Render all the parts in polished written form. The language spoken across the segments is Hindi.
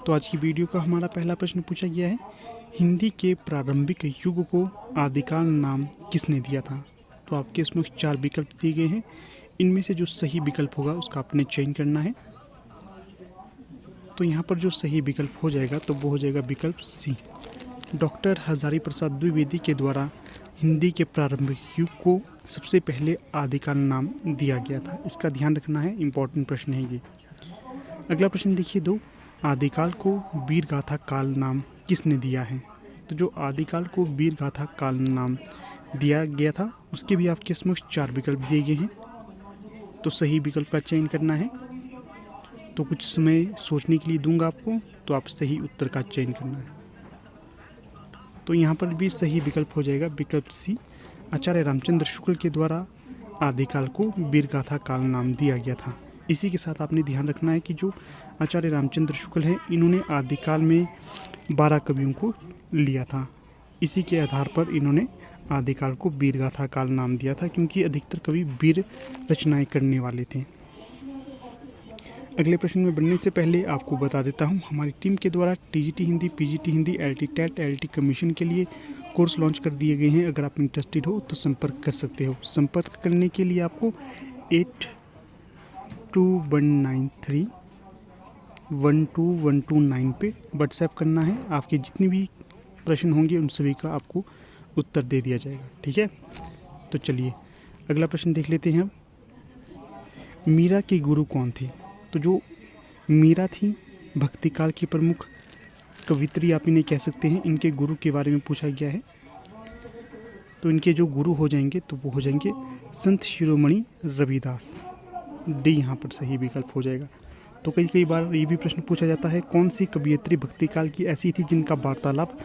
तो आज की वीडियो का हमारा पहला प्रश्न पूछा गया है, हिंदी के प्रारंभिक युग को आदिकाल नाम किसने दिया था। तो आपके इसमें 4 विकल्प दिए गए हैं, इनमें से जो सही विकल्प होगा उसका आपने चयन करना है। तो यहाँ पर जो सही विकल्प हो जाएगा तो वो हो जाएगा विकल्प सी। डॉक्टर हजारी प्रसाद द्विवेदी के द्वारा हिंदी के प्रारंभिक युग को सबसे पहले आदिकाल नाम दिया गया था। इसका ध्यान रखना है, इम्पोर्टेंट प्रश्न है ये। अगला प्रश्न देखिए 2, आदिकाल को वीर गाथा काल नाम किसने दिया है। तो जो आदिकाल को वीर गाथा काल नाम दिया गया था उसके भी आपके समक्ष 4 विकल्प दिए गए हैं, तो सही विकल्प का चयन करना है। तो कुछ समय सोचने के लिए दूंगा आपको, तो आप सही उत्तर का चयन करना है। तो यहाँ पर भी सही विकल्प हो जाएगा विकल्प सी। आचार्य रामचंद्र शुक्ल के द्वारा आदिकाल को वीर गाथा काल नाम दिया गया था। इसी के साथ आपने ध्यान रखना है कि जो आचार्य रामचंद्र शुक्ल हैं इन्होंने आदिकाल में 12 कवियों को लिया था। इसी के आधार पर इन्होंने आदिकाल को वीर गाथा काल नाम दिया था, क्योंकि अधिकतर कवि वीर रचनाएं करने वाले थे। अगले प्रश्न में बढ़ने से पहले आपको बता देता हूं, हमारी टीम के द्वारा TGT Hindi, PGT Hindi, LT TET, LT commission के लिए कोर्स लॉन्च कर दिए गए हैं। अगर आप इंटरेस्टेड हो तो संपर्क कर सकते हो। संपर्क करने के लिए आपको 8219312129 पे व्हाट्सएप करना है। आपके जितने भी प्रश्न होंगे उन सभी का आपको उत्तर दे दिया जाएगा, ठीक है। तो चलिए अगला प्रश्न देख लेते हैं। अब मीरा के गुरु कौन थे। तो जो मीरा थी भक्तिकाल की प्रमुख कवित्री आप इन्हें कह सकते हैं। इनके गुरु के बारे में पूछा गया है, तो इनके जो गुरु हो जाएंगे तो वो हो जाएंगे संत शिरोमणि रविदास। डी यहाँ पर सही विकल्प हो जाएगा। तो कई बार ये भी प्रश्न पूछा जाता है, कौन सी कवियत्री भक्तिकाल की ऐसी थी जिनका वार्तालाप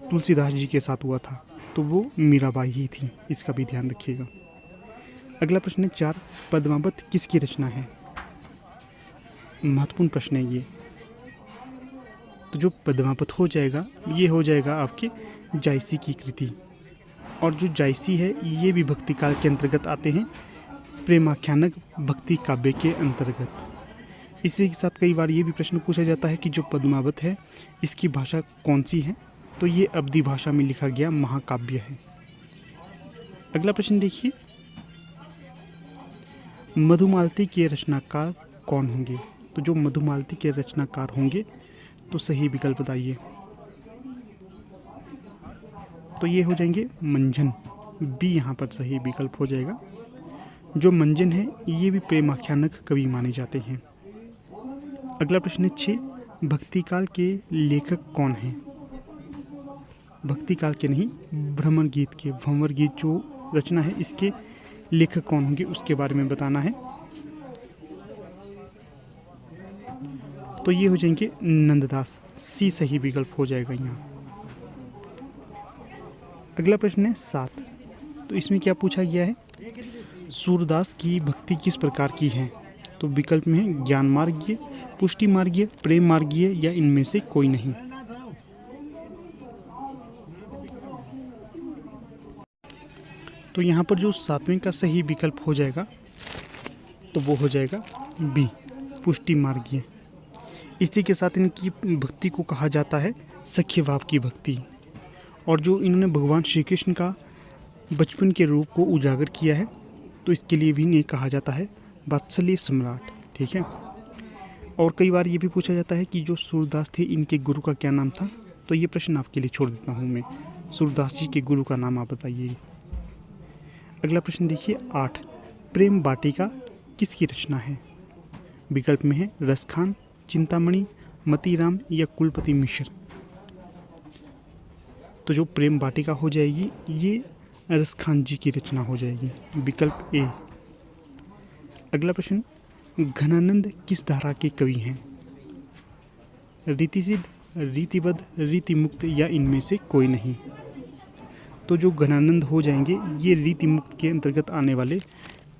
तुलसीदास जी के साथ हुआ था। तो वो मीराबाई ही थी, इसका भी ध्यान रखिएगा। अगला प्रश्न है 4, पद्मावत किसकी रचना है। महत्वपूर्ण प्रश्न है ये। तो जो पद्मावत हो जाएगा ये हो जाएगा आपके जायसी की कृति, और जो जायसी है ये भी भक्तिकाल के अंतर्गत आते हैं, प्रेमाख्यानक भक्ति काव्य के अंतर्गत। इसी के साथ कई बार ये भी प्रश्न पूछा जाता है कि जो पद्मावत है इसकी भाषा कौन सी है। तो ये अवधी भाषा में लिखा गया महाकाव्य है। अगला प्रश्न देखिए, मधुमालती के रचनाकार कौन होंगे। तो जो मधुमालती के रचनाकार होंगे तो सही विकल्प बताइए। तो ये हो जाएंगे मंजन। बी यहाँ पर सही विकल्प हो जाएगा। जो मंजन है ये भी प्रेमाख्यानक कवि माने जाते हैं। अगला प्रश्न है 6, भक्तिकाल के लेखक कौन हैं। भक्तिकाल के नहीं, भ्रमर गीत के, भंवर गीत जो रचना है इसके लेखक कौन होंगे उसके बारे में बताना है। तो ये हो जाएंगे नंददास। सी सही विकल्प हो जाएगा यहाँ। अगला प्रश्न है 7, तो इसमें क्या पूछा गया है, सूरदास की भक्ति किस प्रकार की है। तो विकल्प में है ज्ञान मार्गीय, पुष्टि मार्गीय, प्रेम मार्गीय या इनमें से कोई नहीं। तो यहाँ पर जो 7वें का सही विकल्प हो जाएगा तो वो हो जाएगा बी, पुष्टि मार्गीय। इसी के साथ इनकी भक्ति को कहा जाता है सख्य भाव की भक्ति, और जो इन्होंने भगवान श्री कृष्ण का बचपन के रूप को उजागर किया है तो इसके लिए भी इन्हें कहा जाता है वात्सल्य सम्राट, ठीक है। और कई बार ये भी पूछा जाता है कि जो सूरदास थे इनके गुरु का क्या नाम था। तो ये प्रश्न आपके लिए छोड़ देता हूँ मैं, सूरदास जी के गुरु का नाम आप बताइए। अगला प्रश्न देखिए 8, प्रेम वाटिका किसकी रचना है। विकल्प में है रसखान, चिंतामणि, मतीराम या कुलपति मिश्र। तो जो प्रेम वाटिका हो जाएगी ये रसखान जी की रचना हो जाएगी, विकल्प ए। अगला प्रश्न, घनानंद किस धारा के कवि हैं। रीतिसिद्ध, रीतिबद्ध, रीतिमुक्त या इनमें से कोई नहीं। तो जो घनानंद हो जाएंगे ये रीतिमुक्त के अंतर्गत आने वाले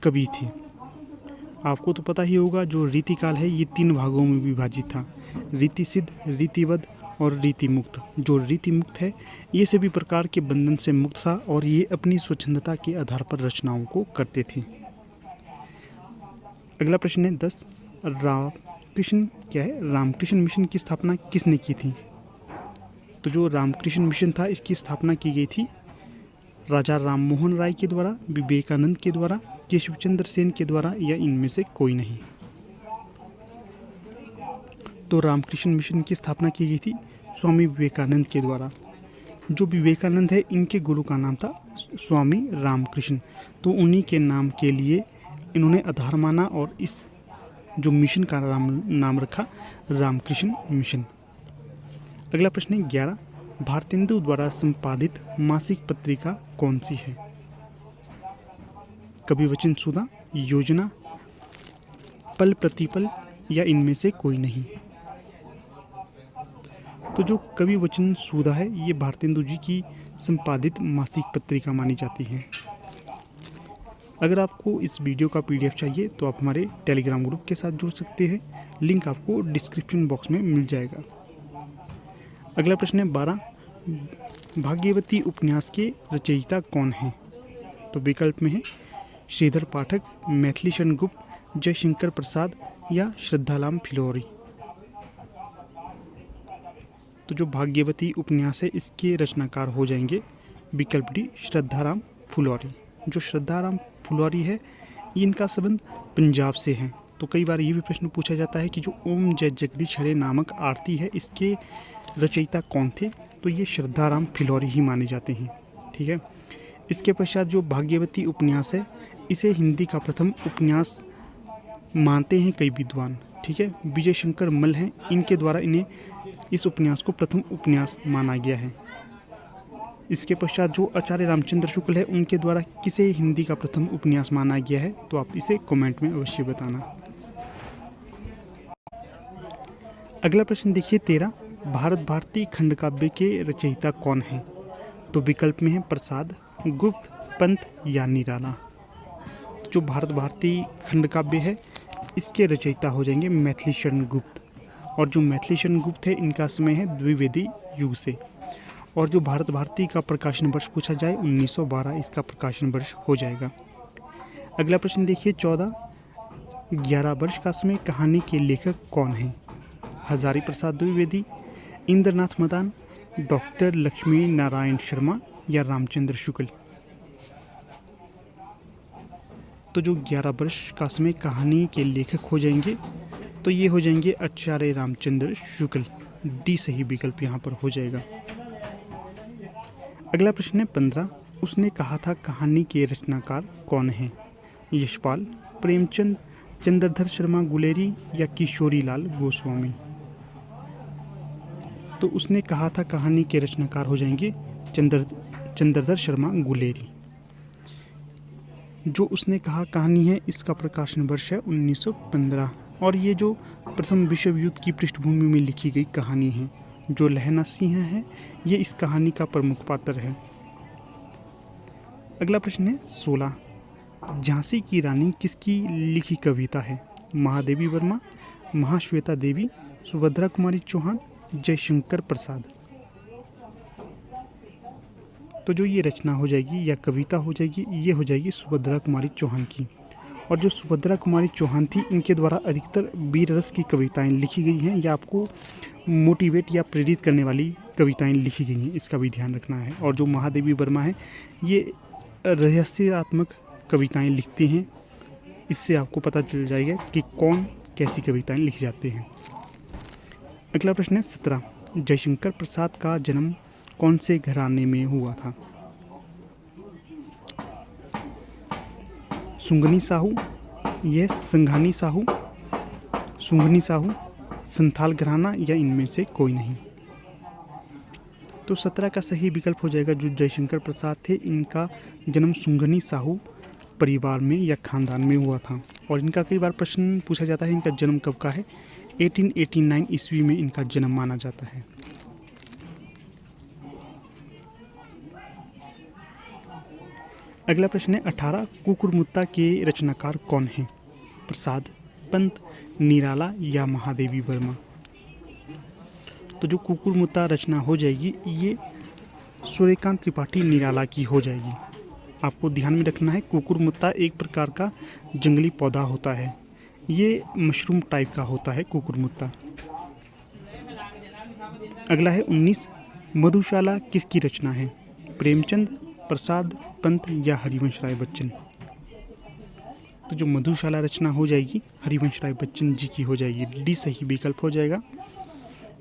कवि थे। आपको तो पता ही होगा जो रीतिकाल है ये 3 भागों में विभाजित था, रीतिसिद्ध, रीतिबद्ध और रीतिमुक्त। जो रीतिमुक्त है ये सभी प्रकार के बंधन से मुक्त था और ये अपनी स्वच्छंदता के आधार पर रचनाओं को करते थे। अगला प्रश्न है 10, रामकृष्ण क्या है, रामकृष्ण मिशन की स्थापना किसने की थी? तो जो रामकृष्ण मिशन था इसकी स्थापना की गई थी राजा राम मोहन राय के द्वारा, विवेकानंद के द्वारा, केशव चंद्र सेन के द्वारा, या इनमें से कोई नहीं। तो रामकृष्ण मिशन की स्थापना की गई थी स्वामी विवेकानंद के द्वारा। जो विवेकानंद है इनके गुरु का नाम था स्वामी रामकृष्ण, तो उन्हीं के नाम के लिए इन्होंने आधार माना और इस जो मिशन का नाम रखा रामकृष्ण मिशन। अगला प्रश्न है 11, भारतेंदु द्वारा संपादित मासिक पत्रिका कौन सी है? कवि वचन सुधा, योजना, पल प्रतिपल, या इनमें से कोई नहीं। तो जो कवि वचन सुधा है ये भारतेंदु जी की संपादित मासिक पत्रिका मानी जाती है। अगर आपको इस वीडियो का PDF चाहिए तो आप हमारे टेलीग्राम ग्रुप के साथ जुड़ सकते हैं, लिंक आपको डिस्क्रिप्शन बॉक्स में मिल जाएगा। अगला प्रश्न है 12, भाग्यवती उपन्यास के रचयिता कौन हैं? तो विकल्प में है श्रीधर पाठक, मैथिली शरण गुप्त, जयशंकर प्रसाद, या श्रद्धाराम फिलौरी। तो जो भाग्यवती उपन्यास है इसके रचनाकार हो जाएंगे विकल्प डी श्रद्धाराम फुलौरी। जो श्रद्धाराम फुलौरी है इनका संबंध पंजाब से है। तो कई बार ये भी प्रश्न पूछा जाता है कि जो ओम जय जगदीश हरे नामक आरती है इसके रचयिता कौन थे? तो ये श्रद्धाराम फिलौरी ही माने जाते हैं। ठीक है। इसके पश्चात जो भाग्यवती उपन्यास है इसे हिंदी का प्रथम उपन्यास मानते हैं कई विद्वान। ठीक है। विजय शंकर मल हैं, इनके द्वारा इन्हें इस उपन्यास को प्रथम उपन्यास माना गया है। इसके पश्चात जो आचार्य रामचंद्र शुक्ल है उनके द्वारा किसे हिंदी का प्रथम उपन्यास माना गया है? तो आप इसे कमेंट में अवश्य बताना। अगला प्रश्न देखिए 13, भारत भारती खंड काव्य के रचयिता कौन है? तो विकल्प में है प्रसाद, गुप्त, पंत, या निराला। जो भारत भारती खंड काव्य है इसके रचयिता हो जाएंगे मैथिली शरण गुप्त, और जो मैथिली शरण गुप्त है इनका समय है द्विवेदी युग से। और जो भारत भारती का प्रकाशन वर्ष पूछा जाए 1912 इसका प्रकाशन वर्ष हो जाएगा। अगला प्रश्न देखिए 14, 11 वर्ष का समय कहानी के लेखक कौन हैं? हजारी प्रसाद द्विवेदी, इंद्रनाथ मदान, डॉक्टर लक्ष्मी नारायण शर्मा, या रामचंद्र शुक्ल। तो जो 11 वर्ष का समय कहानी के लेखक हो जाएंगे तो ये हो जाएंगे आचार्य रामचंद्र शुक्ल। डी सही विकल्प यहाँ पर हो जाएगा। अगला प्रश्न है 15, उसने कहा था कहानी के रचनाकार कौन हैं? यशपाल, प्रेमचंद, चंद्रधर शर्मा गुलेरी, या किशोरी लाल गोस्वामी। तो उसने कहा था कहानी के रचनाकार हो जाएंगे चंद्रधर शर्मा गुलेरी। जो उसने कहा कहानी है इसका प्रकाशन वर्ष है 1915, और ये जो प्रथम विश्व युद्ध की पृष्ठभूमि में लिखी गई कहानी है। जो लहना सिंह है ये इस कहानी का प्रमुख पात्र है। अगला प्रश्न है 16, झांसी की रानी किसकी लिखी कविता है? महादेवी वर्मा, महाश्वेता देवी, सुभद्रा कुमारी चौहान, जयशंकर प्रसाद। तो जो ये रचना हो जाएगी या कविता हो जाएगी ये हो जाएगी सुभद्रा कुमारी चौहान की। और जो सुभद्रा कुमारी चौहान थी इनके द्वारा अधिकतर वीर रस की कविताएं लिखी गई हैं, या आपको मोटिवेट या प्रेरित करने वाली कविताएं लिखी गई हैं, इसका भी ध्यान रखना है। और जो महादेवी वर्मा है ये रहस्यात्मक कविताएं लिखते हैं, इससे आपको पता चल जाएगा कि कौन कैसी कविताएं लिखी जाती हैं। अगला प्रश्न है 17, जयशंकर प्रसाद का जन्म कौन से घराने में हुआ था? सुंगनी साहू, यह संघानी साहू, सुंगनी साहू, संथाल घराना, या इनमें से कोई नहीं। तो 17 का सही विकल्प हो जाएगा जो जयशंकर प्रसाद थे इनका जन्म सुंगनी साहू परिवार में या खानदान में हुआ था। और इनका कई बार प्रश्न पूछा जाता है इनका जन्म कब का है? 1889 ईस्वी में इनका जन्म माना जाता है। अगला प्रश्न है 18, कुकुरमुत्ता के रचनाकार कौन हैं? प्रसाद, पंत, निराला, या महादेवी वर्मा। तो जो कुकुरमुत्ता रचना हो जाएगी ये सूर्यकांत त्रिपाठी निराला की हो जाएगी। आपको ध्यान में रखना है कुकुरमुत्ता एक प्रकार का जंगली पौधा होता है। ये मशरूम टाइप का होता है कुकुरमुत्ता। अगला है 19, मधुशाला किसकी रचना है? प्रेमचंद, प्रसाद, पंत या हरिवंश राय बच्चन? तो जो मधुशाला रचना हो जाएगी हरिवंश राय बच्चन जी की हो जाएगी। डी सही विकल्प हो जाएगा।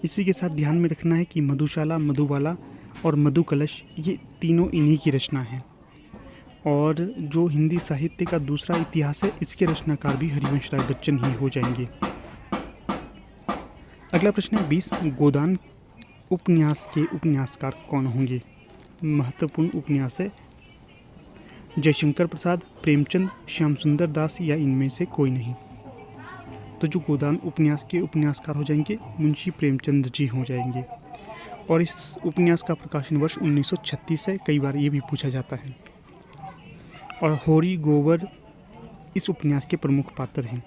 इसी के साथ ध्यान में रखना है कि मधुशाला, मधुबाला और मधु कलश ये तीनों इन्हीं की रचना है। और जो हिंदी साहित्य का दूसरा इतिहास है इसके रचनाकार भी हरिवंश राय बच्चन ही हो जाएंगे। अगला प्रश्न है 20, गोदान उपन्यास के उपन्यासकार कौन होंगे? महत्वपूर्ण उपन्यास है। जयशंकर प्रसाद, प्रेमचंद, श्याम सुंदर दास या इनमें से कोई नहीं? तो जो गोदान उपन्यास के उपन्यासकार हो जाएंगे मुंशी प्रेमचंद जी हो जाएंगे। और इस उपन्यास का प्रकाशन वर्ष 1936 है। कई बार ये भी पूछा जाता है। और होरी गोबर इस उपन्यास के प्रमुख पात्र हैं।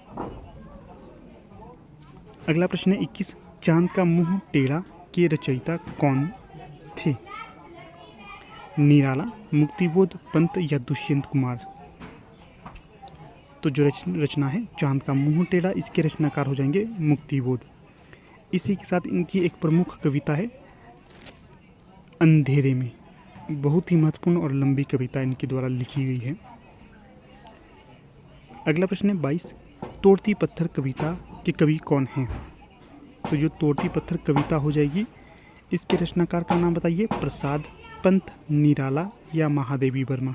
अगला प्रश्न है 21, चांद का मुंह टेढ़ा के रचयिता कौन थे? निराला, मुक्तिबोध, पंत या दुष्यंत कुमार? तो जो रचना है चांद का मुंह टेढ़ा इसके रचनाकार हो जाएंगे मुक्तिबोध। इसी के साथ इनकी एक प्रमुख कविता है अंधेरे में। बहुत ही महत्वपूर्ण और लंबी कविता इनके द्वारा लिखी गई है। अगला प्रश्न है 22, तोड़ती पत्थर कविता के कवि कौन हैं? तो जो तोड़ती पत्थर कविता हो जाएगी इसके रचनाकार का नाम बताइए। प्रसाद, पंत, निराला या महादेवी वर्मा?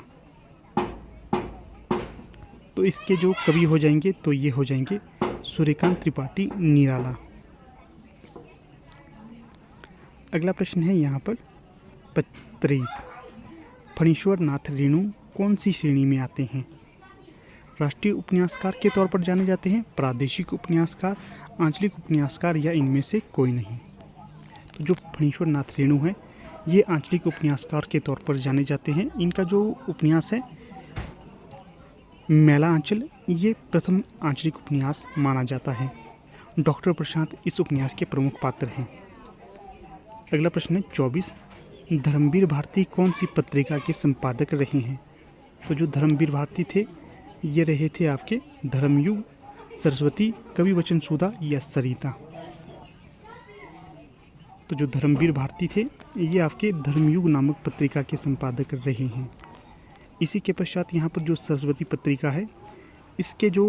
तो इसके जो कवि हो जाएंगे तो ये हो जाएंगे सूर्यकांत त्रिपाठी, निराला। अगला प्रश्न है यहाँ पर 35, फणीश्वर नाथ रेणु कौन सी श्रेणी में आते हैं? राष्ट्रीय उपन्यासकार के तौर पर जाने जाते हैं, प्रादेशिक उपन्यासकार, आंचलिक उपन्यासकार या इनमें से कोई नहीं? तो जो फणीश्वर नाथ रेणु है ये आंचलिक उपन्यासकार के तौर पर जाने जाते हैं। इनका जो उपन्यास है मैला आंचल ये प्रथम आंचलिक उपन्यास माना जाता है। डॉक्टर प्रशांत इस उपन्यास के प्रमुख पात्र हैं। अगला प्रश्न है 24, धर्मवीर भारती कौन सी पत्रिका के संपादक रहे हैं? तो जो धर्मवीर भारती थे ये रहे थे आपके धर्मयुग, सरस्वती, कवि वचन सुधा या सरिता? तो जो धर्मवीर भारती थे ये आपके धर्मयुग नामक पत्रिका के संपादक रहे हैं। इसी के पश्चात यहाँ पर जो सरस्वती पत्रिका है इसके जो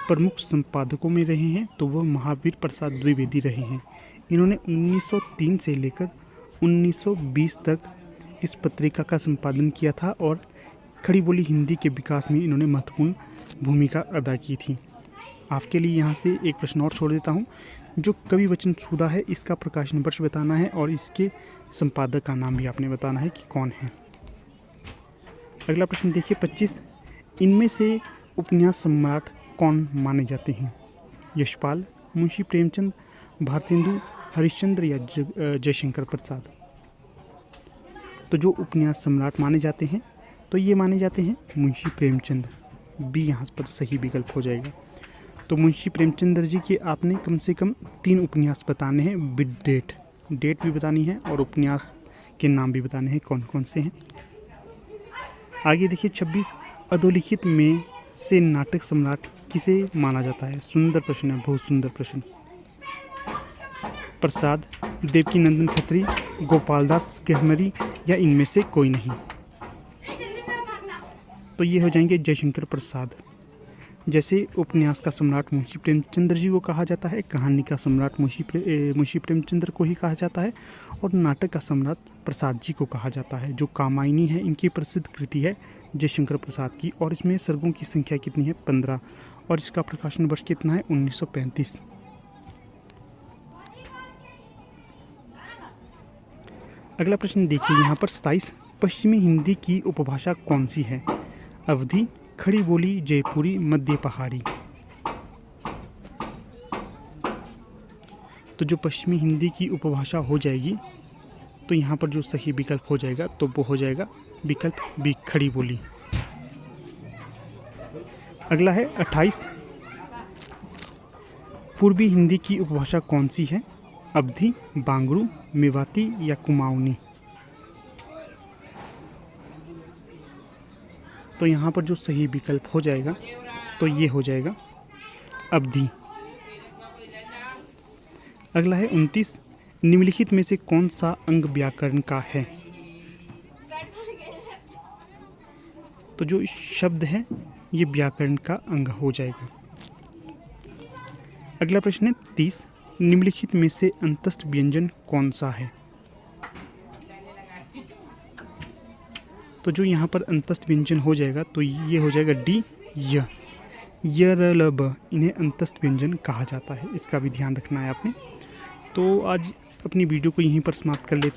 प्रमुख संपादकों में रहे हैं तो वह महावीर प्रसाद द्विवेदी रहे हैं। इन्होंने 1903 से लेकर 1920 तक इस पत्रिका का संपादन किया था और खड़ी बोली हिंदी के विकास में इन्होंने महत्वपूर्ण भूमिका अदा की थी। आपके लिए यहाँ से एक प्रश्न और छोड़ देता हूँ। जो कवि वचन सुधा है इसका प्रकाशन वर्ष बताना है और इसके संपादक का नाम भी आपने बताना है कि कौन है। अगला प्रश्न देखिए 25, इनमें से उपन्यास सम्राट कौन माने जाते हैं? यशपाल, मुंशी प्रेमचंद, भारतेंदु, हरिश्चंद्र या जयशंकर प्रसाद? तो जो उपन्यास सम्राट माने जाते हैं तो ये माने जाते हैं मुंशी प्रेमचंद। बी यहाँ पर सही विकल्प हो जाएगा। तो मुंशी प्रेमचंद जी के आपने कम से कम 3 उपन्यास बताने हैं विद डेट भी बतानी है और उपन्यास के नाम भी बताने हैं कौन कौन से हैं। आगे देखिए 26, अधोलिखित में से नाटक सम्राट किसे माना जाता है? सुंदर प्रश्न है, बहुत सुंदर प्रश्न। प्रसाद, देवकीनंदन खत्री, गोपालदास गहमरी या इनमें से कोई नहीं? तो ये हो जाएंगे जयशंकर प्रसाद। जैसे उपन्यास का सम्राट मुंशी प्रेमचंद्र जी को कहा जाता है, कहानी का सम्राट मुंशी प्रेमचंद्र को ही कहा जाता है और नाटक का सम्राट प्रसाद जी को कहा जाता है। जो कामायनी है इनकी प्रसिद्ध कृति है जयशंकर प्रसाद की और इसमें सर्गों की संख्या कितनी है? 15 और इसका प्रकाशन वर्ष कितना है? 1935। अगला प्रश्न देखिए यहाँ पर 27, पश्चिमी हिंदी की उपभाषा कौन सी है? अवधी, खड़ी बोली, जयपुरी, मध्य पहाड़ी? तो जो पश्चिमी हिंदी की उपभाषा हो जाएगी तो यहाँ पर जो सही विकल्प हो जाएगा तो वो हो जाएगा विकल्प बी, खड़ी बोली। अगला है 28, पूर्वी हिंदी की उपभाषा कौन सी है? अवधी, बांगरू, मेवाती या कुमाऊनी? तो यहाँ पर जो सही विकल्प हो जाएगा तो ये हो जाएगा अवधि। अगला है 29, निम्नलिखित में से कौन सा अंग व्याकरण का है? तो जो शब्द है ये व्याकरण का अंग हो जाएगा। अगला प्रश्न है 30, निम्नलिखित में से अंतस्थ व्यंजन कौन सा है? तो जो यहाँ पर अंतस्थ व्यंजन हो जाएगा तो ये हो जाएगा डी, य, र, ल, ब, इन्हें अंतस्थ व्यंजन कहा जाता है। इसका भी ध्यान रखना है आपने। तो आज अपनी वीडियो को यहीं पर समाप्त कर लेते हैं।